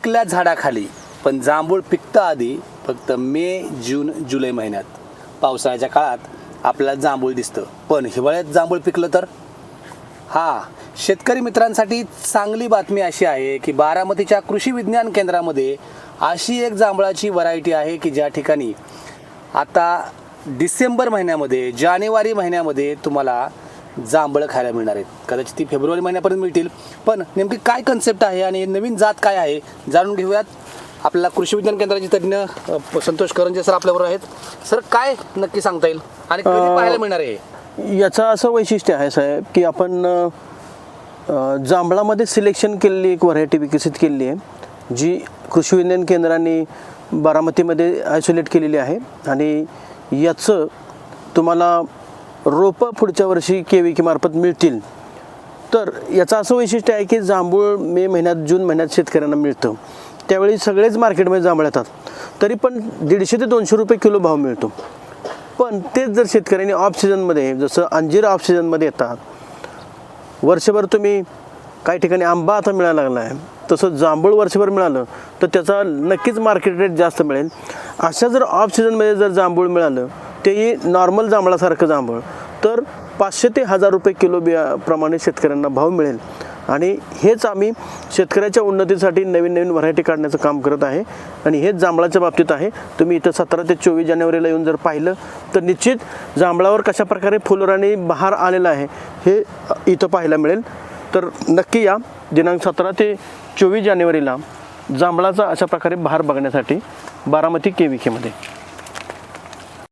पिकल्या झाडाखाली, पण जांभूळ पिकतं आधी फक्त मे, जून, जुलै महिन्यात. पावसाळ्याच्या काळात आपल्याला जांभूळ दिसतं, पण हिवाळ्यात जांभूळ पिकलं तर? शेतकरी मित्रांसाठी चांगली बातमी अशी आहे की बारामतीच्या कृषी विज्ञान केंद्रामध्ये अशी एक जांभळाची व्हरायटी आहे की ज्या ठिकाणी आता डिसेंबर महिन्यामध्ये, जानेवारी महिन्यामध्ये तुम्हाला जांभळं खायला मिळणार आहेत. कदाचित ती फेब्रुवारी महिन्यापर्यंत मिळतील. पण नेमकी काय कन्सेप्ट आहे आणि नवीन जात काय आहे जाणून घेऊयात. आपल्याला कृषी विज्ञान केंद्राचे तज्ज्ञ संतोष करंजे सर आपल्याबरोबर आहेत. सर, काय नक्की सांगता येईल आणि कधी पाहायला मिळणार आहे? याचं असं वैशिष्ट्य आहे साहेब की आपण जांभळामध्ये सिलेक्शन केलेली एक व्हरायटी विकसित केलेली आहे, जी कृषी विज्ञान केंद्राने बारामतीमध्ये आयसोलेट केलेली आहे. आणि याचं तुम्हाला रोपं पुढच्या वर्षी KVK मार्फत मिळतील. तर याचं असं वैशिष्ट्य आहे की जांभूळ मे महिन्यात, जून महिन्यात शेतकऱ्यांना मिळतं. त्यावेळी सगळेच मार्केटमध्ये जांभळ येतात, तरी पण 150 ते 200 रुपये किलो भाव मिळतो. पण तेच जर शेतकऱ्यांनी ऑफ सीझनमध्ये, जसं अंजीर ऑफ सीझनमध्ये येतात, वर्षभर तुम्ही काही ठिकाणी आंबा आता मिळायला लागला आहे, तसं जांभूळ वर्षभर मिळालं तर त्याचा नक्कीच मार्केट रेट जास्त मिळेल. अशा जर ऑफ सीझनमध्ये जर जांभूळ मिळालं, तेही नॉर्मल जांभळासारखं जांभूळ, तर 500 ते 1000 रुपये किलो प्रमाणे शेतकऱ्यांना भाव मिळेल. आणि हेच आम्ही शेतकऱ्याच्या उन्नतीसाठी नवीन नवीन व्हरायटी काढण्याचं काम करत आहे. आणि हेच जांभळाच्या बाबतीत आहे. तुम्ही इथं 17 ते 24 जानेवारीला येऊन जर पाहिलं तर निश्चित जांभळावर कशाप्रकारे फुलोर आणि बहार आलेला आहे हे इथं पाहायला मिळेल. तर नक्की या दिनांक 17 ते 24 जानेवारीला जांभळाचा अशा प्रकारे बहार बघण्यासाठी बारामती KVK मध्ये.